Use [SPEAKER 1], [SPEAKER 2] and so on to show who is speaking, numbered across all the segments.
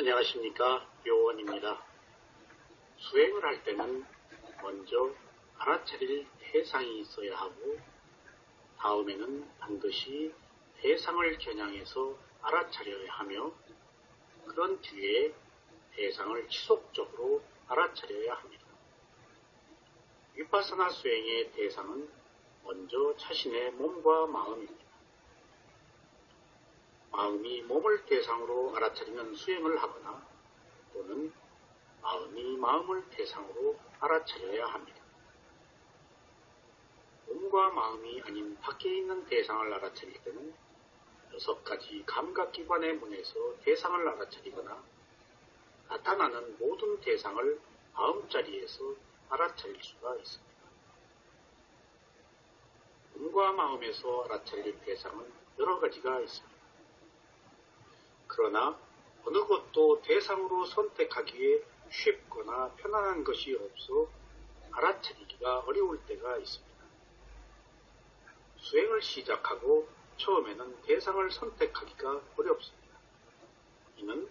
[SPEAKER 1] 안녕하십니까, 요원입니다. 수행을 할 때는 먼저 알아차릴 대상이 있어야 하고, 다음에는 반드시 대상을 겨냥해서 알아차려야 하며, 그런 뒤에 대상을 지속적으로 알아차려야 합니다. 위파사나 수행의 대상은 먼저 자신의 몸과 마음입니다. 마음이 몸을 대상으로 알아차리는 수행을 하거나 또는 마음이 마음을 대상으로 알아차려야 합니다. 몸과 마음이 아닌 밖에 있는 대상을 알아차릴 때는 6가지 감각기관의 문에서 대상을 알아차리거나 나타나는 모든 대상을 마음자리에서 알아차릴 수가 있습니다. 몸과 마음에서 알아차릴 대상은 여러 가지가 있습니다. 그러나 어느 것도 대상으로 선택하기에 쉽거나 편안한 것이 없어 알아차리기가 어려울 때가 있습니다. 수행을 시작하고 처음에는 대상을 선택하기가 어렵습니다. 이는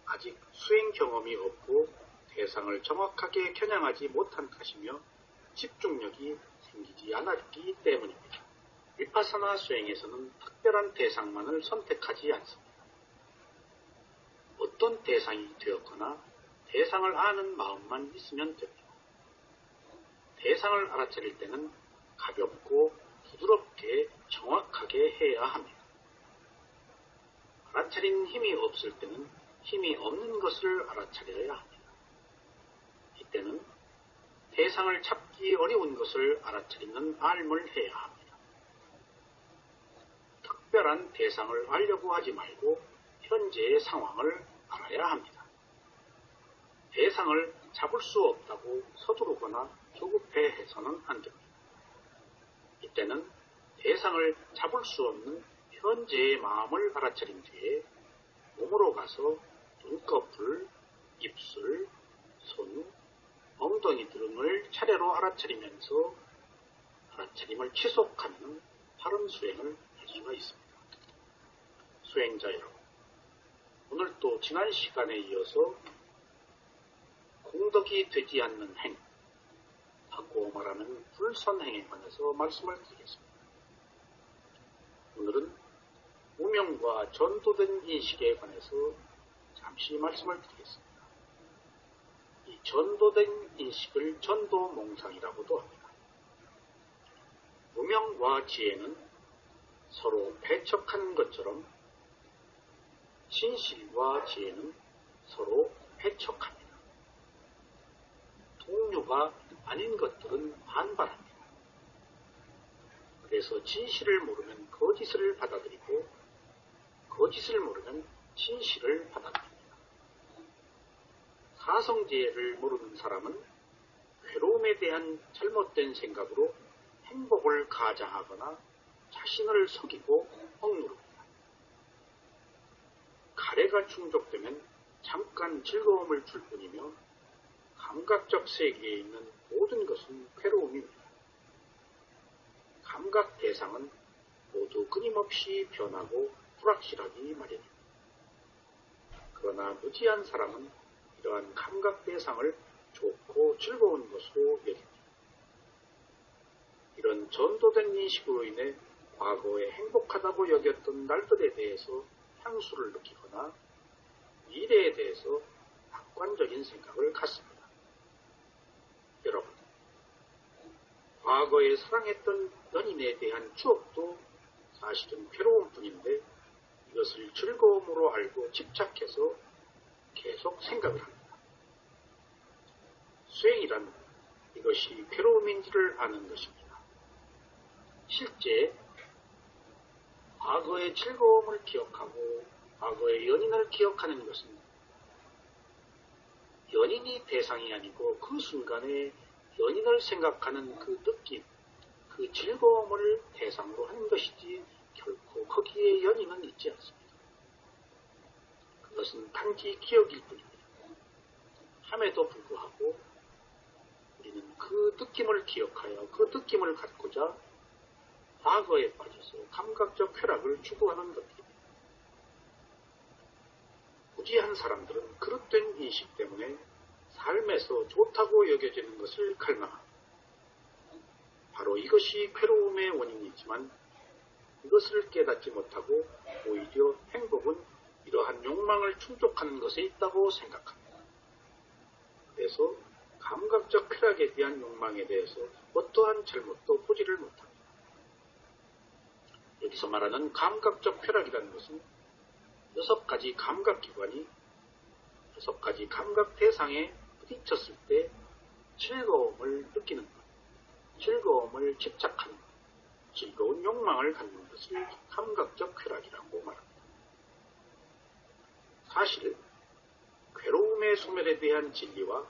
[SPEAKER 1] 아직 수행 경험이 없고 대상을 정확하게 겨냥하지 못한 탓이며 집중력이 생기지 않았기 때문입니다. 위파사나 수행에서는 특별한 대상만을 선택하지 않습니다. 어떤 대상이 되었거나 대상을 아는 마음만 있으면 됩니다. 대상을 알아차릴 때는 가볍고 부드럽게 정확하게 해야 합니다. 알아차린 힘이 없을 때는 힘이 없는 것을 알아차려야 합니다. 이때는 대상을 찾기 어려운 것을 알아차리는 알을 해야 합니다. 특별한 대상을 알려고 하지 말고 현재의 상황을 알아야 합니다. 대상을 잡을 수 없다고 서두르거나 조급해해서는 안 됩니다. 이때는 대상을 잡을 수 없는 현재의 마음을 알아차린 뒤에 몸으로 가서 눈꺼풀, 입술, 손, 엉덩이 등을 차례로 알아차리면서 알아차림을 지속하면 바른 수행을 할 수가 있습니다. 수행자 여러분, 오늘 또 지난 시간에 이어서 공덕이 되지 않는 행, 바꾸어 말하면 불선행에 관해서 말씀을 드리겠습니다. 오늘은 무명과 전도된 인식에 관해서 잠시 말씀을 드리겠습니다. 이 전도된 인식을 전도몽상이라고도 합니다. 무명과 지혜는 서로 배척하는 것처럼 진실과 지혜는 서로 배척합니다. 동료가 아닌 것들은 반발합니다. 그래서 진실을 모르면 거짓을 받아들이고 거짓을 모르면 진실을 받아들입니다. 사성지혜를 모르는 사람은 괴로움에 대한 잘못된 생각으로 행복을 가장하거나 자신을 속이고 억누릅니다. 가래가 충족되면 잠깐 즐거움을 줄 뿐이며 감각적 세계에 있는 모든 것은 괴로움입니다. 감각 대상은 모두 끊임없이 변하고 불확실하기 마련입니다. 그러나 무지한 사람은 이러한 감각 대상을 좋고 즐거운 것으로 여깁니다. 이런 전도된 인식으로 인해 과거에 행복하다고 여겼던 날들에 대해서 향수를 느끼거나 미래에 대해서 낙관적인 생각을 갖습니다. 여러분, 과거에 사랑했던 연인에 대한 추억도 사실은 괴로운 뿐인데 이것을 즐거움으로 알고 집착해서 계속 생각을 합니다. 수행이란 이것이 괴로움인지를 아는 것입니다. 실제 과거의 즐거움을 기억하고 과거의 연인을 기억하는 것은 연인이 대상이 아니고 그 순간에 연인을 생각하는 그 느낌, 그 즐거움을 대상으로 하는 것이지 결코 거기에 연인은 있지 않습니다. 그것은 단지 기억일 뿐입니다. 함에도 불구하고 우리는 그 느낌을 기억하여 그 느낌을 갖고자 과거에 빠져서 감각적 쾌락을 추구하는 것입니다. 무지한 사람들은 그릇된 인식 때문에 삶에서 좋다고 여겨지는 것을 갈망합니다. 바로 이것이 괴로움의 원인이지만 이것을 깨닫지 못하고 오히려 행복은 이러한 욕망을 충족하는 것에 있다고 생각합니다. 그래서 감각적 쾌락에 대한 욕망에 대해서 어떠한 잘못도 보지를 못합니다. 여기서 말하는 감각적 쾌락이라는 것은 6가지 감각기관이 6가지 감각 대상에 부딪혔을 때 즐거움을 느끼는 것, 즐거움을 집착하는 것, 즐거운 욕망을 갖는 것을 감각적 쾌락이라고 말합니다. 사실 괴로움의 소멸에 대한 진리와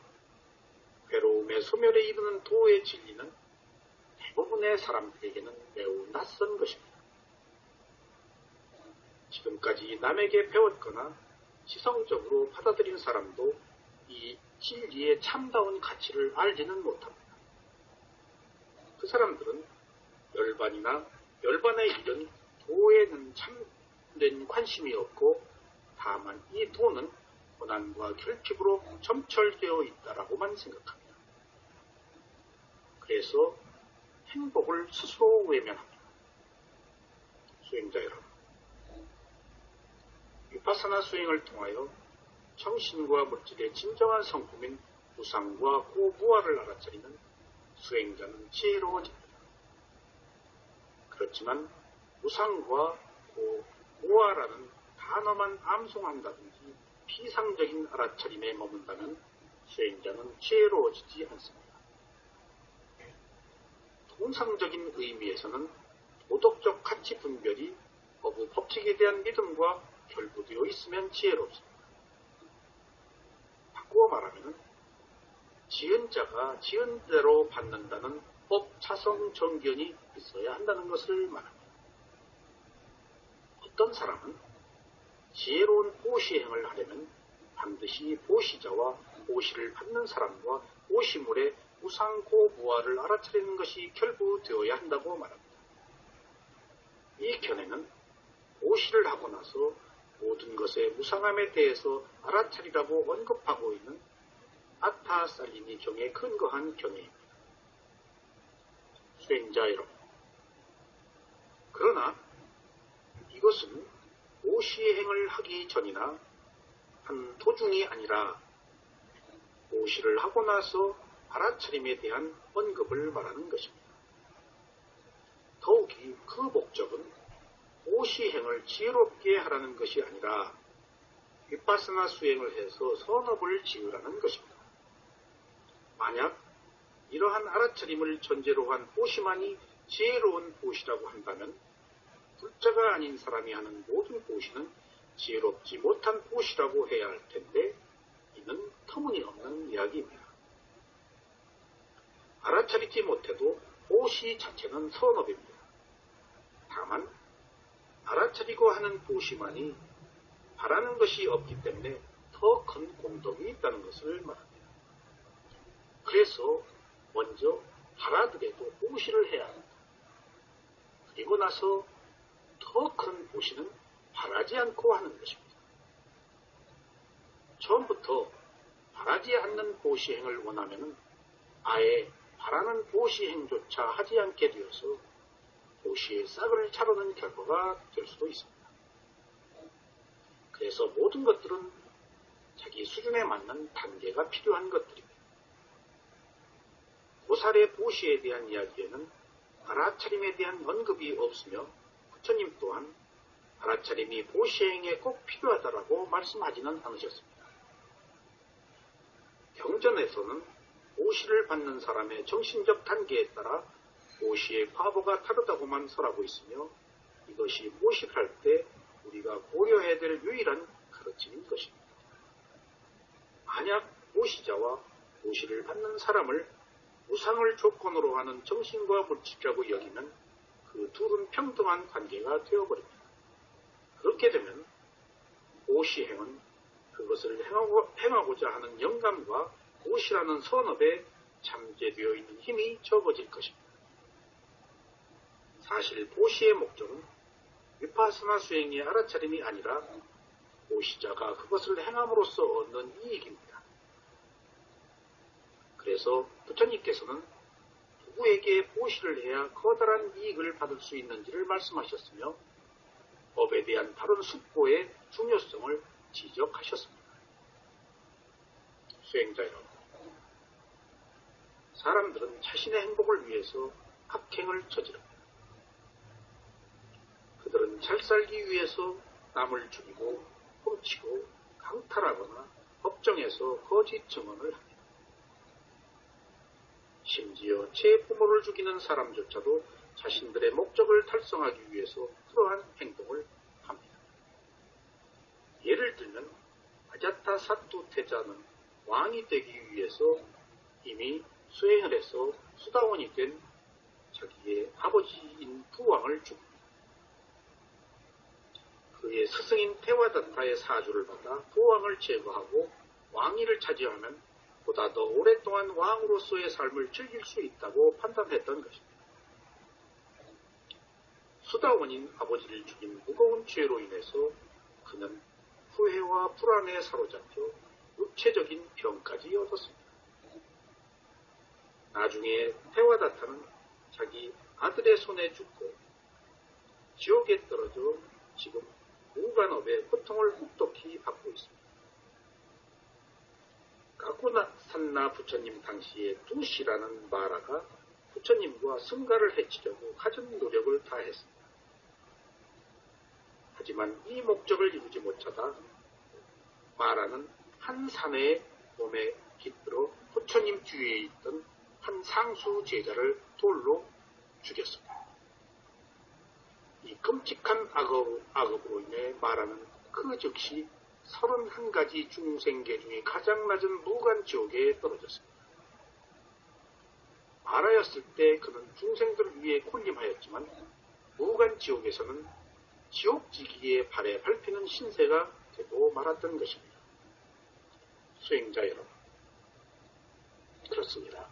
[SPEAKER 1] 괴로움의 소멸에 이르는 도의 진리는 대부분의 사람들에게는 매우 낯선 것입니다. 지금까지 남에게 배웠거나 지성적으로 받아들인 사람도 이 진리의 참다운 가치를 알지는 못합니다. 그 사람들은 열반에 이른 도에는 참된 관심이 없고 다만 이 도는 고난과 결핍으로 점철되어 있다라고만 생각합니다. 그래서 행복을 스스로 외면합니다. 수행자 여러분, 위파사나 수행을 통하여 정신과 물질의 진정한 성품인 무상과 고무아를 알아차리는 수행자는 지혜로워집니다. 그렇지만 무상과 고무아라는 단어만 암송한다든지 피상적인 알아차림에 머문다면 수행자는 지혜로워지지 않습니다. 통상적인 의미에서는 도덕적 가치 분별이 법칙에 대한 믿음과 결부되어 있으면 지혜롭습니다. 바꾸어 말하면 지은 자가 지은 대로 받는다는 법차성 정견이 있어야 한다는 것을 말합니다. 어떤 사람은 지혜로운 보시행을 하려면 반드시 보시자와 보시를 받는 사람과 보시물의 무상고무아를 알아차리는 것이 결부되어야 한다고 말합니다. 이 견해는 보시를 하고 나서 모든 것의 무상함에 대해서 알아차리라고 언급하고 있는 아타살리니 경에 근거한 견해입니다. 수행자 여러분, 그러나 이것은 보시행을 하기 전이나 한 도중이 아니라 보시를 하고 나서 알아차림에 대한 언급을 말하는 것입니다. 더욱이 그 목적은 보시행을 지혜롭게 하라는 것이 아니라 위파스나 수행을 해서 선업을 지으라는 것입니다. 만약 이러한 알아차림을 전제로 한 보시만이 지혜로운 보시라고 한다면 불자가 아닌 사람이 하는 모든 보시는 지혜롭지 못한 보시라고 해야 할 텐데 이는 터무니없는 이야기입니다. 알아차리지 못해도 보시 자체는 선업입니다. 다만 알아차리고 하는 보시만이 바라는 것이 없기 때문에 더 큰 공덕이 있다는 것을 말합니다. 그래서 먼저 바라더라도 보시를 해야 합니다. 그리고 나서 더 큰 보시는 바라지 않고 하는 것입니다. 처음부터 바라지 않는 보시행을 원하면 아예 바라는 보시행조차 하지 않게 되어서 보시의 싹을 차르는 결과가 될 수도 있습니다. 그래서 모든 것들은 자기 수준에 맞는 단계가 필요한 것들입니다. 고살의 보시에 대한 이야기에는 알아차림에 대한 언급이 없으며 부처님 또한 알아차림이 보시행에 꼭 필요하다라고 말씀하지는 않으셨습니다. 경전에서는 보시를 받는 사람의 정신적 단계에 따라 보시의 과보가 다르다고만 설하고 있으며 이것이 보시를 할 때 우리가 고려해야 될 유일한 가르침인 것입니다. 만약 보시자와 보시를 받는 사람을 무상을 조건으로 하는 정신과 물질이라고 여기면 그 둘은 평등한 관계가 되어버립니다. 그렇게 되면 보시행은 그것을 행하고자 하는 영감과 보시라는 선업에 잠재되어 있는 힘이 적어질 것입니다. 사실 보시의 목적은 위파스나 수행의 알아차림이 아니라 보시자가 그것을 행함으로써 얻는 이익입니다. 그래서 부처님께서는 누구에게 보시를 해야 커다란 이익을 받을 수 있는지를 말씀하셨으며 법에 대한 바른 숙고의 중요성을 지적하셨습니다. 수행자 여러분, 사람들은 자신의 행복을 위해서 악행을 저지릅니다. 그들은 잘 살기 위해서 남을 죽이고 훔치고 강탈하거나 법정에서 거짓 증언을 합니다. 심지어 제 부모를 죽이는 사람조차도 자신들의 목적을 달성하기 위해서 그러한 행동을 합니다. 예를 들면 아자타사투 태자는 왕이 되기 위해서 이미 수행을 해서 수다원이 된 자기의 아버지인 부왕을 죽입니다. 그의 스승인 테와다타의 사주를 받아 부왕을 제거하고 왕위를 차지하면 보다 더 오랫동안 왕으로서의 삶을 즐길 수 있다고 판단했던 것입니다. 수다원인 아버지를 죽인 무거운 죄로 인해서 그는 후회와 불안에 사로잡혀 육체적인 병까지 얻었습니다. 나중에 테와다타는 자기 아들의 손에 죽고 지옥에 떨어져 지금 무간업의 고통을 혹독히 받고 있습니다. 가쿠산나 부처님 당시에 두시라는 마라가 부처님과 승가를 해치려고 갖은 노력을 다했습니다. 하지만 이 목적을 이루지 못하다 마라는 한 사내의 몸에 깃들어 부처님 뒤에 있던 한 상수 제자를 돌로 죽였습니다. 이 끔찍한 악업으로 인해 마라는 그 즉시 31가지 중생계 중에 가장 낮은 무간지옥에 떨어졌습니다. 마라였을 때 그는 중생들을 위해 군림하였지만 무간지옥에서는 지옥지기의 발에 밟히는 신세가 되고 말았던 것입니다. 수행자 여러분, 그렇습니다.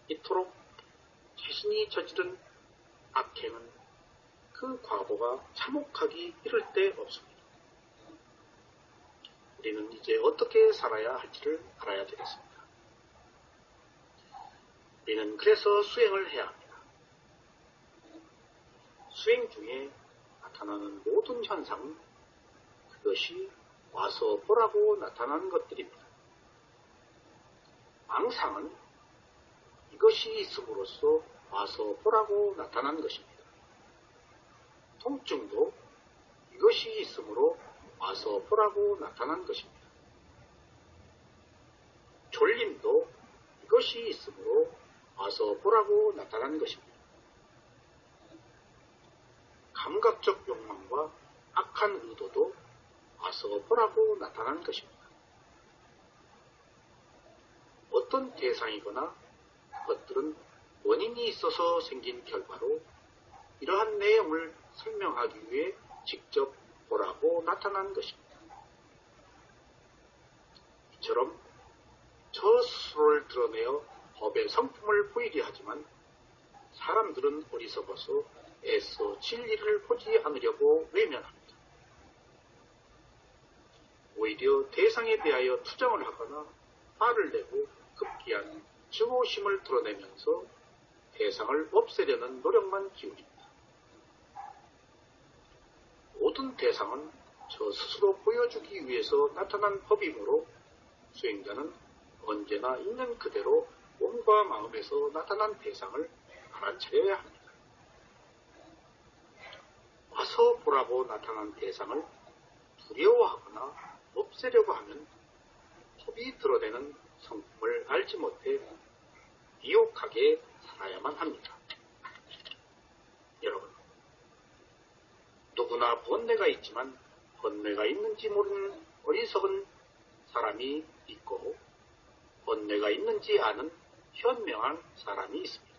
[SPEAKER 1] 이토록 자신이 저지른 악행은 그 과보가 참혹하기 이를 데 없습니다. 우리는 이제 어떻게 살아야 할지를 알아야 되겠습니다. 우리는 그래서 수행을 해야 합니다. 수행 중에 나타나는 모든 현상은 그것이 와서 보라고 나타나는 것들입니다. 망상은 이것이 있음으로써 와서 보라고 나타난 것입니다. 통증도 이것이 있으므로 와서 보라고 나타난 것입니다. 졸림도 이것이 있으므로 와서 보라고 나타난 것입니다. 감각적 욕망과 악한 의도도 와서 보라고 나타난 것입니다. 어떤 대상이거나 것들은 원인이 있어서 생긴 결과로 이러한 내용을 설명하기 위해 직접 보라고 나타난 것입니다. 이처럼 저 스스로를 드러내어 법의 성품을 보이게 하지만 사람들은 어리석어서 애써 진리를 보지 않으려고 외면합니다. 오히려 대상에 대하여 투정을 하거나 화를 내고 급기한 증오심을 드러내면서 대상을 없애려는 노력만 기울입니다. 모든 대상은 저 스스로 보여주기 위해서 나타난 법이므로 수행자는 언제나 있는 그대로 몸과 마음에서 나타난 대상을 알아차려야 합니다. 와서 보라고 나타난 대상을 두려워하거나 없애려고 하면 법이 드러내는 성품을 알지 못해 미혹하게 살아야만 합니다. 여러분, 누구나 번뇌가 있지만 번뇌가 있는지 모르는 어리석은 사람이 있고 번뇌가 있는지 아는 현명한 사람이 있습니다.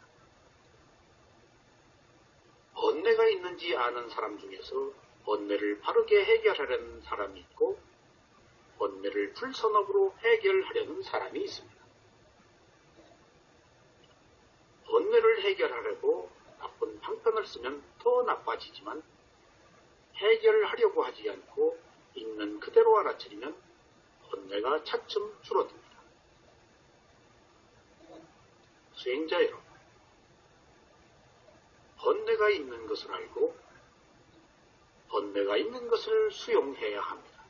[SPEAKER 1] 번뇌가 있는지 아는 사람 중에서 번뇌를 바르게 해결하려는 사람이 있고 번뇌를 불선업으로 해결하려는 사람이 있습니다. 번뇌를 해결하려고 나쁜 방편을 쓰면 더 나빠지지만 해결하려고 하지 않고 있는 그대로 알아차리면 번뇌가 차츰 줄어듭니다. 수행자 여러분, 번뇌가 있는 것을 알고 번뇌가 있는 것을 수용해야 합니다.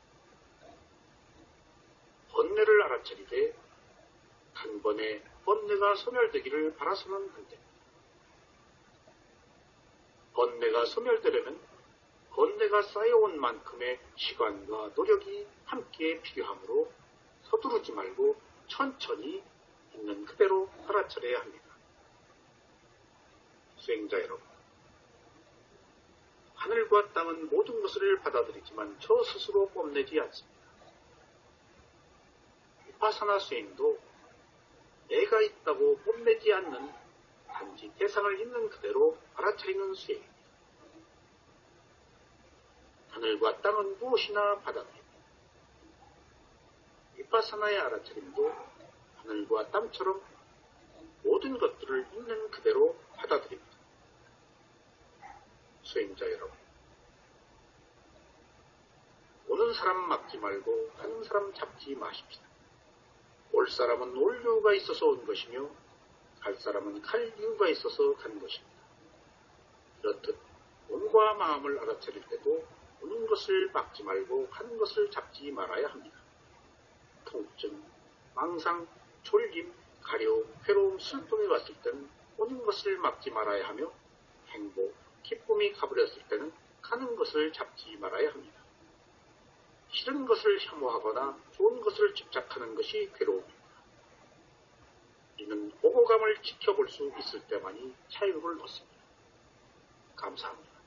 [SPEAKER 1] 번뇌를 알아차리되 단번에 번뇌가 소멸되기를 바라서는 안 됩니다. 번뇌가 소멸되려면 번뇌가 쌓여온 만큼의 시간과 노력이 함께 필요하므로 서두르지 말고 천천히 있는 그대로 알아차려야 합니다. 수행자 여러분, 하늘과 땅은 모든 것을 받아들이지만 저 스스로 뽐내지 않습니다. 비파사나 수행도 내가 있다고 뽐내지 않는 단지 대상을 있는 그대로 알아차리는 수행입니다. 하늘과 땅은 무엇이나 받아들입니다. 비파사나의 알아차림도 하늘과 땅처럼 모든 것들을 있는 그대로 받아들입니다. 수행자 여러분, 오는 사람 막지 말고 가는 사람 잡지 마십시다. 올 사람은 올 이유가 있어서 온 것이며 갈 사람은 갈 이유가 있어서 간 것입니다. 이렇듯 몸과 마음을 알아차릴 때도 오는 것을 막지 말고 가는 것을 잡지 말아야 합니다. 통증, 망상, 졸림, 가려, 괴로움, 슬픔이 왔을 때는 오는 것을 막지 말아야 하며 행복, 기쁨이 가버렸을 때는 가는 것을 잡지 말아야 합니다. 싫은 것을 혐오하거나 좋은 것을 집착하는 것이 괴로움입니다. 이는 오고감을 지켜볼 수 있을 때만이 자유를 얻습니다. 감사합니다.